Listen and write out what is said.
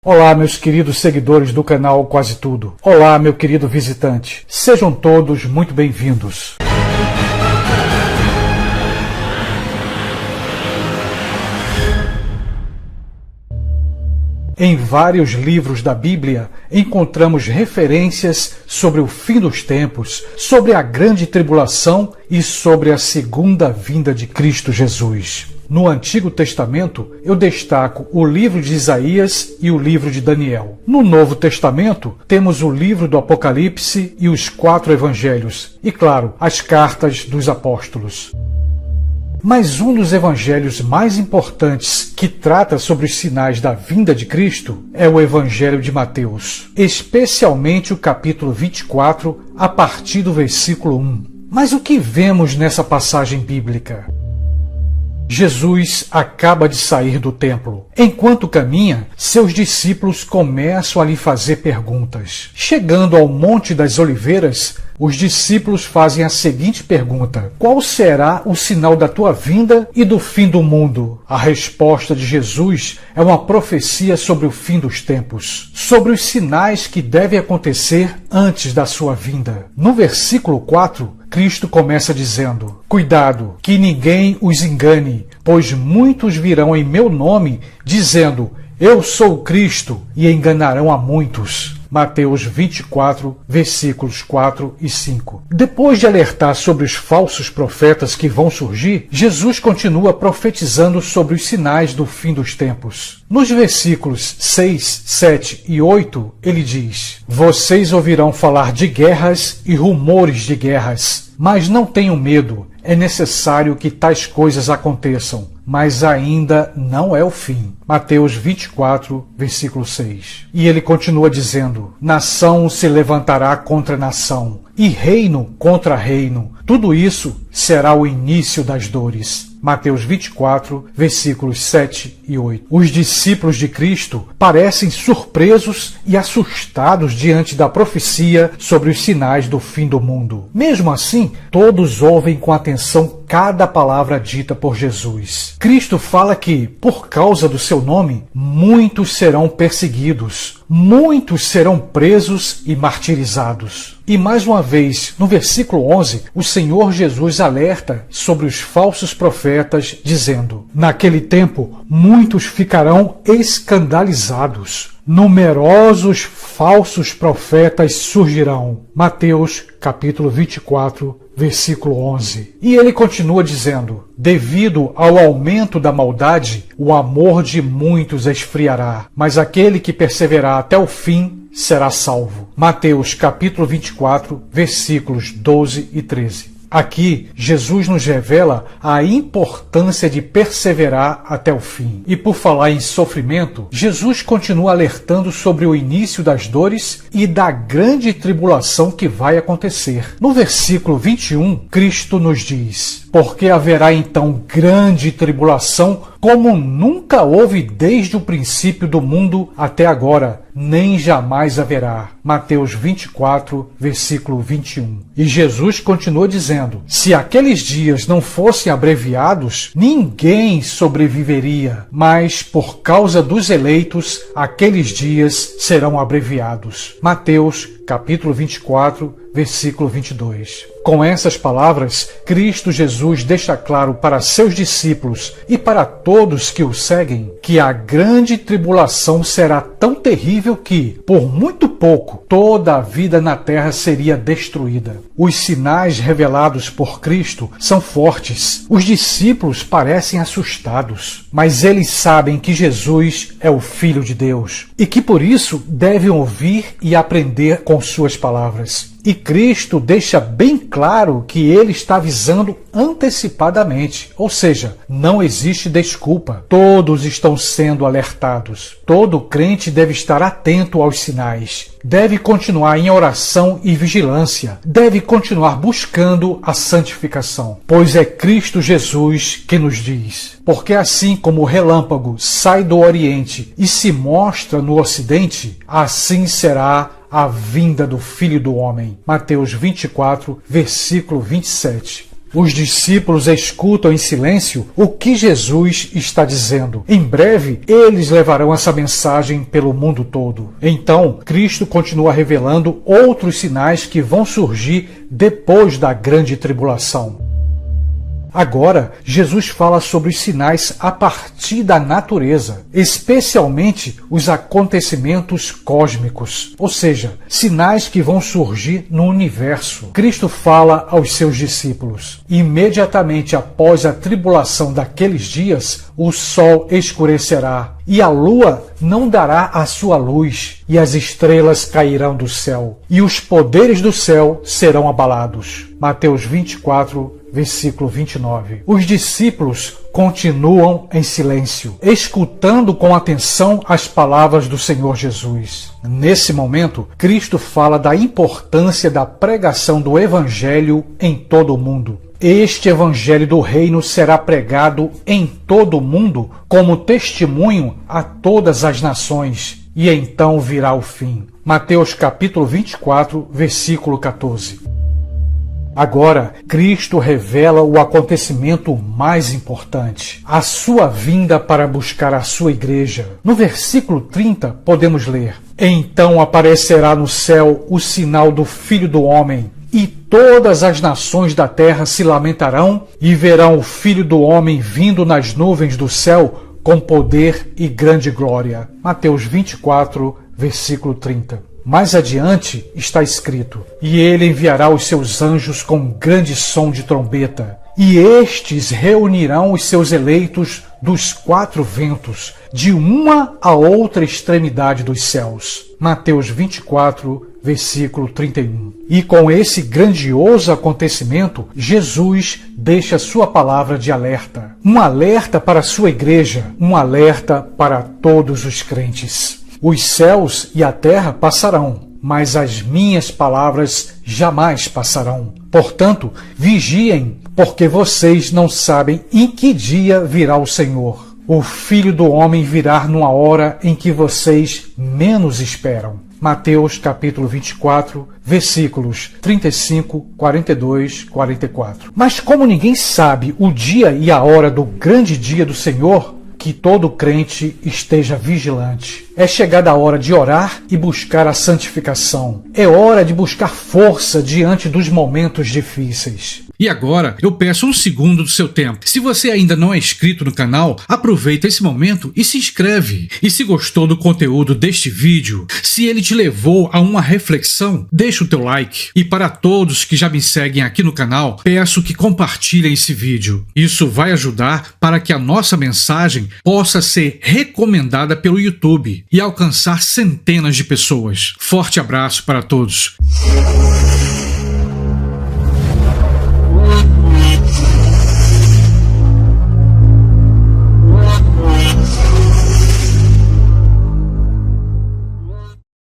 Olá, meus queridos seguidores do canal Quase Tudo. Olá, meu querido visitante. Sejam todos muito bem-vindos. Em vários livros da Bíblia, encontramos referências sobre o fim dos tempos, sobre a grande tribulação e sobre a segunda vinda de Cristo Jesus. No Antigo Testamento, eu destaco o livro de Isaías e o livro de Daniel. No Novo Testamento, temos o livro do Apocalipse e os 4 evangelhos, e, claro, as cartas dos apóstolos. Mas um dos evangelhos mais importantes que trata sobre os sinais da vinda de Cristo é o Evangelho de Mateus, especialmente o capítulo 24, a partir do versículo 1. Mas o que vemos nessa passagem bíblica? Jesus acaba de sair do templo. Enquanto caminha, seus discípulos começam a lhe fazer perguntas. Chegando ao Monte das Oliveiras, os discípulos fazem a seguinte pergunta: qual será o sinal da tua vinda e do fim do mundo? A resposta de Jesus é uma profecia sobre o fim dos tempos, sobre os sinais que devem acontecer antes da sua vinda. No versículo 4, Cristo começa dizendo: cuidado, que ninguém os engane, pois muitos virão em meu nome, dizendo, eu sou o Cristo, e enganarão a muitos. Mateus 24, versículos 4 e 5. Depois de alertar sobre os falsos profetas que vão surgir, Jesus continua profetizando sobre os sinais do fim dos tempos. Nos versículos 6, 7 e 8, ele diz: vocês ouvirão falar de guerras e rumores de guerras, mas não tenham medo, é necessário que tais coisas aconteçam, mas ainda não é o fim. Mateus 24, versículo 6. E ele continua dizendo: nação se levantará contra nação, e reino contra reino. Tudo isso será o início das dores. Mateus 24, versículos 7 e 8. Os discípulos de Cristo parecem surpresos e assustados diante da profecia sobre os sinais do fim do mundo. Mesmo assim, todos ouvem com atenção cada palavra dita por Jesus. Cristo fala que, por causa do seu nome, muitos serão perseguidos, muitos serão presos e martirizados. E mais uma vez, no versículo 11, o Senhor Jesus alerta sobre os falsos profetas, dizendo: naquele tempo, muitos ficarão escandalizados. Numerosos falsos profetas surgirão. Mateus capítulo 24, versículo 11. E ele continua dizendo: devido ao aumento da maldade, o amor de muitos esfriará, mas aquele que perseverar até o fim será salvo. Mateus capítulo 24, versículos 12 e 13. Aqui, Jesus nos revela a importância de perseverar até o fim. E por falar em sofrimento, Jesus continua alertando sobre o início das dores e da grande tribulação que vai acontecer. No versículo 21, Cristo nos diz: porque haverá então grande tribulação, como nunca houve desde o princípio do mundo até agora, nem jamais haverá. Mateus 24, versículo 21. E Jesus continua dizendo: se aqueles dias não fossem abreviados, ninguém sobreviveria, mas por causa dos eleitos, aqueles dias serão abreviados. Mateus capítulo 24, versículo 22. Com essas palavras, Cristo Jesus deixa claro para seus discípulos e para todos que o seguem que a grande tribulação será tão terrível que, por muito pouco, toda a vida na terra seria destruída. Os sinais revelados por Cristo são fortes. Os discípulos parecem assustados, mas eles sabem que Jesus é o Filho de Deus e que por isso devem ouvir e aprender com suas palavras. E Cristo deixa bem claro que ele está avisando antecipadamente, ou seja, não existe desculpa. Todos estão sendo alertados. Todo crente deve estar atento aos sinais. Deve continuar em oração e vigilância. Deve continuar buscando a santificação. Pois é Cristo Jesus que nos diz: porque assim como o relâmpago sai do Oriente e se mostra no Ocidente, assim será a vinda do Filho do Homem. Mateus 24, versículo 27. Os discípulos escutam em silêncio o que Jesus está dizendo. Em breve, eles levarão essa mensagem pelo mundo todo. Então, Cristo continua revelando outros sinais que vão surgir depois da grande tribulação. Agora, Jesus fala sobre os sinais a partir da natureza, especialmente os acontecimentos cósmicos, ou seja, sinais que vão surgir no universo. Cristo fala aos seus discípulos: imediatamente após a tribulação daqueles dias, o sol escurecerá, e a lua não dará a sua luz, e as estrelas cairão do céu, e os poderes do céu serão abalados. Mateus 24, versículo 29. Os discípulos continuam em silêncio, escutando com atenção as palavras do Senhor Jesus. Nesse momento, Cristo fala da importância da pregação do Evangelho em todo o mundo. Este Evangelho do Reino será pregado em todo o mundo como testemunho a todas as nações, e então virá o fim. Mateus capítulo 24, versículo 14. Agora, Cristo revela o acontecimento mais importante, a sua vinda para buscar a sua igreja. No versículo 30, podemos ler: então aparecerá no céu o sinal do Filho do Homem, e todas as nações da terra se lamentarão e verão o Filho do Homem vindo nas nuvens do céu com poder e grande glória. Mateus 24, versículo 30. Mais adiante está escrito: e ele enviará os seus anjos com grande som de trombeta, e estes reunirão os seus eleitos dos quatro ventos, de uma a outra extremidade dos céus. Mateus 24, versículo 31. E com esse grandioso acontecimento, Jesus deixa sua palavra de alerta. Um alerta para a sua igreja, um alerta para todos os crentes. Os céus e a terra passarão, mas as minhas palavras jamais passarão. Portanto, vigiem, porque vocês não sabem em que dia virá o Senhor. O Filho do Homem virá numa hora em que vocês menos esperam. Mateus capítulo 24, versículos 35, 42, 44. Mas como ninguém sabe o dia e a hora do grande dia do Senhor, que todo crente esteja vigilante. É chegada a hora de orar e buscar a santificação. É hora de buscar força diante dos momentos difíceis. E agora, eu peço um segundo do seu tempo. Se você ainda não é inscrito no canal, aproveita esse momento e se inscreve. E se gostou do conteúdo deste vídeo, se ele te levou a uma reflexão, deixa o teu like. E para todos que já me seguem aqui no canal, peço que compartilhem esse vídeo. Isso vai ajudar para que a nossa mensagem possa ser recomendada pelo YouTube e alcançar centenas de pessoas. Forte abraço para todos.